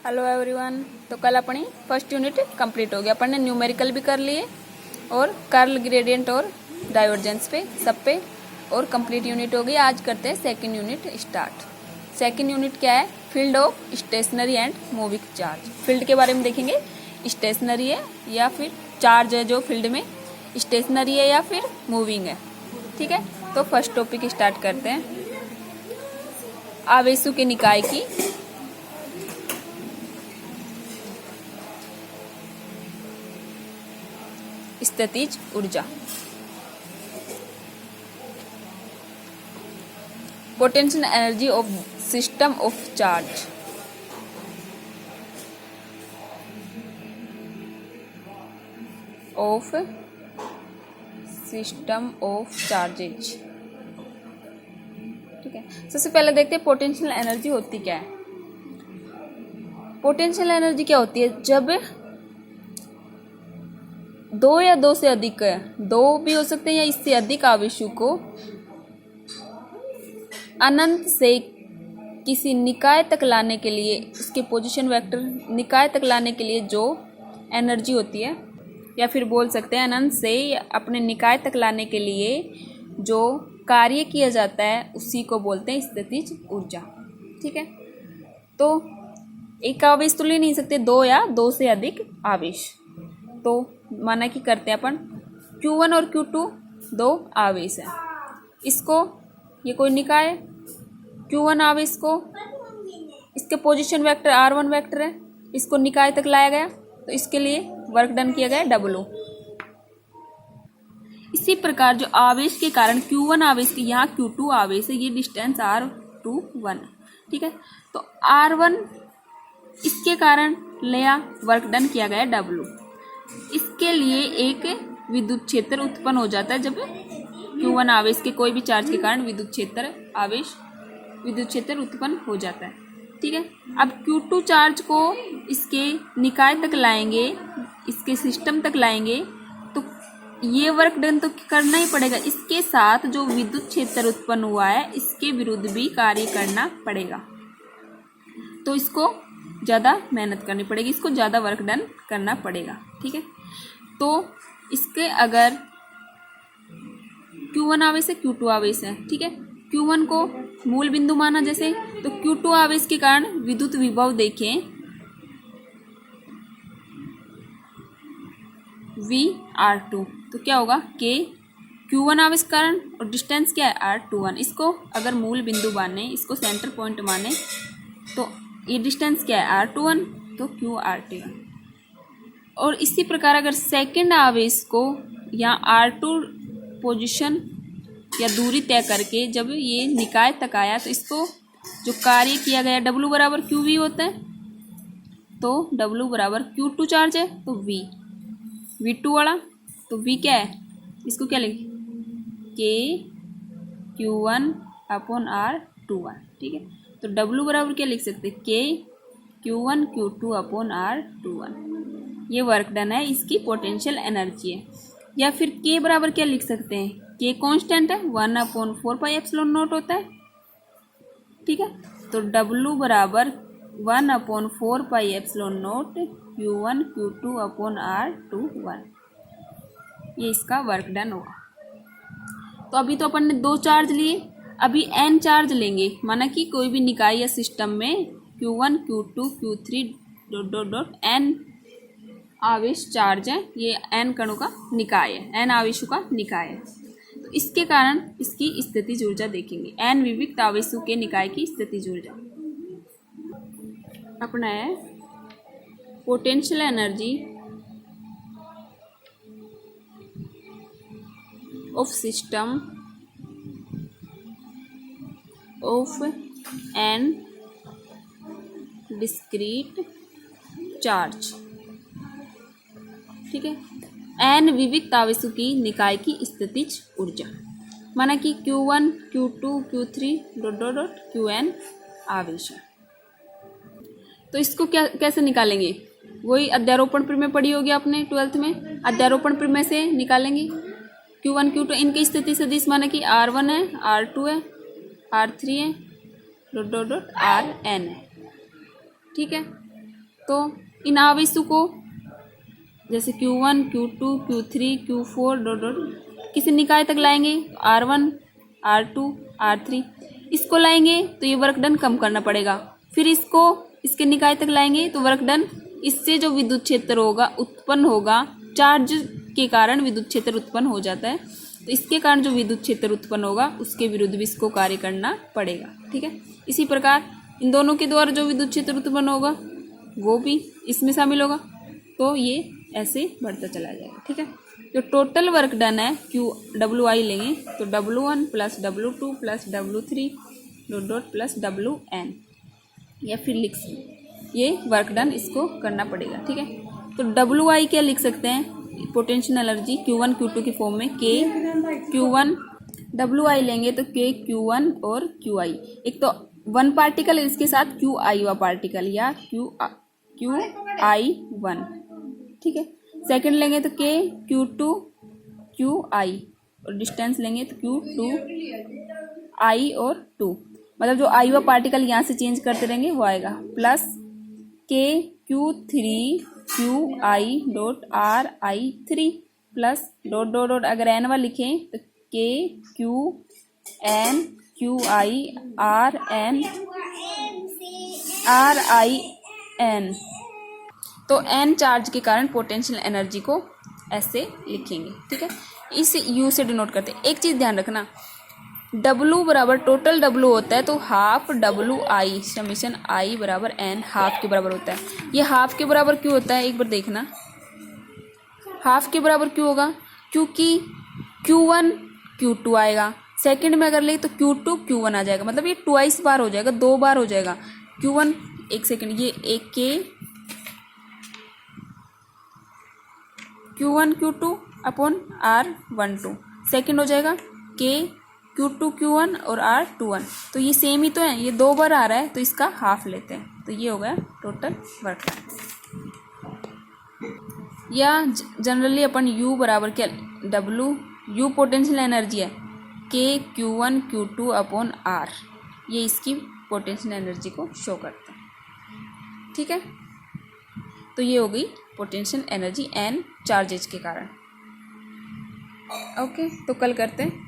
Hello everyone. तो कल अपनी फर्स्ट यूनिट कंप्लीट हो गया। अपन ने न्यूमेरिकल भी कर लिए और कर्ल, ग्रेडियंट और डाइवर्जेंस पे सब पे और कंप्लीट यूनिट हो गई। आज करते हैं second unit start. Second unit क्या है? Field of stationary and moving charge. Field के बारे में देखेंगे, स्टेशनरी है या फिर चार्ज है जो फील्ड में, स्टेशनरी है या फिर मूविंग है। ठीक है, तो फर्स्ट टॉपिक स्टार्ट करते हैं। आवेशों के निकाय की स्थितिज ऊर्जा। Potential energy of system of charge. Of system of charges. ठीक है, सबसे पहले देखते हैं पोटेंशियल एनर्जी होती क्या है। पोटेंशियल एनर्जी क्या होती है? जब दो या दो से अधिक है, दो भी हो सकते हैं या इससे अधिक आवेशों को अनंत से किसी निकाय तक लाने के लिए, उसके पोजीशन वेक्टर निकाय तक लाने के लिए जो एनर्जी होती है, या फिर बोल सकते हैं अनंत से अपने निकाय तक लाने के लिए जो कार्य किया जाता है, उसी को बोलते हैं स्थितिज ऊर्जा। ठीक है, तो एक आवेश तो ले नहीं सकते, दो या दो से अधिक आवेश। तो माना कि करते हैं अपन Q1 और Q2 दो आवेश है, इसको ये कोई निकाय है, Q1 आवेश को इसके पोजीशन वेक्टर R1 वेक्टर है, इसको निकाय तक लाया गया, तो इसके लिए वर्क डन किया गया W। इसी प्रकार जो आवेश के कारण Q1 आवेश के यहाँ Q2 आवेश है, ये डिस्टेंस R21। ठीक है, तो R1 इसके कारण लिया, वर्क डन किया गया W। इसके लिए एक विद्युत क्षेत्र उत्पन्न हो जाता है जब Q1 आवेश के कोई भी चार्ज के कारण विद्युत क्षेत्र उत्पन्न हो जाता है। ठीक है, अब Q2 चार्ज को इसके निकाय तक लाएंगे, इसके सिस्टम तक लाएंगे, तो ये वर्क डन तो करना ही पड़ेगा। इसके साथ जो विद्युत क्षेत्र उत्पन्न हुआ है, इसके विरुद्ध भी कार्य करना पड़ेगा, तो इसको ज़्यादा मेहनत करनी पड़ेगी, इसको ज़्यादा वर्क डन करना पड़ेगा। ठीक है, तो इसके अगर Q1 आवेश है, Q2 आवेश है, ठीक है, Q1 को मूल बिंदु माना जैसे, तो Q2 आवेश के कारण विद्युत विभव देखें VR2, तो क्या होगा K Q1 आवेश के कारण, और डिस्टेंस क्या है R21। इसको अगर मूल बिंदु माने, इसको सेंटर पॉइंट माने, तो ये डिस्टेंस क्या है R21, तो QR21। और इसी प्रकार अगर सेकंड आवेश को यहाँ R2 पोजीशन या दूरी तय करके जब ये निकाय तक आया, तो इसको जो कार्य किया गया W बराबर QV होता है, तो W बराबर Q2 चार्ज है, तो V2 वाला, तो V क्या है, इसको क्या लिखे K Q1 अपॉन R21। ठीक है, तो W बराबर क्या लिख सकते हैं, K Q1 Q2 upon R21। ये वर्क डन है, इसकी पोटेंशियल एनर्जी है। या फिर K बराबर क्या लिख सकते हैं, K कांस्टेंट है, 1/4πε0 होता है। ठीक है, तो W बराबर 1/4πε0 Q1 Q2 अपॉन R21। ये इसका वर्क डन होगा। तो अभी तो अपन ने दो चार्ज लिए, अभी n चार्ज लेंगे, माना कि कोई भी निकाय या सिस्टम में Q1 Q2 Q3 ... n आवेश चार्ज है, ये n कणों का निकाय है, n आवेशों का निकाय है। तो इसके कारण इसकी स्थितिज ऊर्जा देखेंगे, n विविक्त आवेशों के निकाय की स्थितिज ऊर्जा। अपना है potential energy of system of N discrete charge. ठीक है, एन विविक्त आवेशों की निकाय की स्थितिज ऊर्जा, माना कि Q1 Q2 Q3 ... Qn आवेश है। तो इसको कैसे निकालेंगे? वही अध्यारोपण प्रमेय पढ़ी होगी आपने 12th में, अध्यारोपण प्रमेय से निकालेंगे। Q1 Q2 इनकी स्थिति सदिश, माना कि R1 है, R2 है, R3 है, ... Rn है। ठीक है, तो इन आवेशों को जैसे Q1, Q2, Q3, Q4 dot dot किसी निकाय तक लाएंगे, R1, R2, R3 इसको लाएंगे तो ये वर्क डन कम करना पड़ेगा। फिर इसको इसके निकाय तक लाएंगे तो वर्क डन, इससे जो विद्युत क्षेत्र होगा उत्पन्न होगा, चार्ज के कारण विद्युत क्षेत्र उत्पन्न हो जाता है, तो इसके कारण जो विद्युत क्षेत्र उत्पन्न होगा उसके विरुद्ध भी इसको कार्य करना पड़ेगा। ठीक है, इसी प्रकार इन दोनों के द्वारा जो विद्युत क्षेत्र उत्पन्न होगा वो भी इसमें शामिल होगा, तो ये ऐसे बढ़ता चला जाएगा। ठीक है, जो टोटल वर्क डन है WI लेंगे तो W1 plus W2 plus W3 dot dot plus WN, या फिर ये वर्क डन इसको करना पड़ेगा। ठीक है, तो WI क्या लिख सकते हैं, पोटेंशियल एनर्जी Q1 Q2 की फॉर्म में K Q1, WI लेंगे तो K Q1 और QI, एक तो वन पार्टिकल इसके साथ QI हुआ पार्टिकल या QI1। ठीक है, सेकंड लेंगे तो K Q2 QI और डिस्टेंस लेंगे तो Q2I और 2, मतलब जो आई हुआ पार्टिकल यहाँ से चेंज करते रहेंगे वो आएगा, plus K Q3 QI dot RI3 plus dot dot dot अगर N1 लिखें तो K QN QI RN RIN, तो N चार्ज के कारण पोटेंशियल एनर्जी को ऐसे लिखेंगे। ठीक है, इस U से डिनोट करते हैं। एक चीज़ ध्यान रखना, W बराबर टोटल W होता है तो हाफ WI समीशन I बराबर N हाफ के बराबर होता है। ये हाफ के बराबर क्यों होता है, एक बार देखना, हाफ के बराबर क्यों होगा, क्योंकि Q1 Q2 आएगा, सेकंड में अगर ले तो Q2 Q1 आ जाएगा, मतलब ये ट्वाइस बार हो जाएगा, 2 बार हो जाएगा। Q1 एक सेकंड, ये एक K Q1 Q2 upon R12, second हो जाएगा K Q2 Q1 और R21, तो ये सेम ही तो है, ये 2 बार आ रहा है तो इसका हाफ लेते हैं, तो ये हो गया टोटल वर्क डन। या जनरली अपन U बराबर क्या U पोटेंशियल एनर्जी है K Q1 Q2 upon R, ये इसकी पोटेंशियल एनर्जी को शो करता है। ठीक है, तो ये हो गई पोटेंशियल एनर्जी N चार्जेज के कारण। ओके, तो कल करते हैं।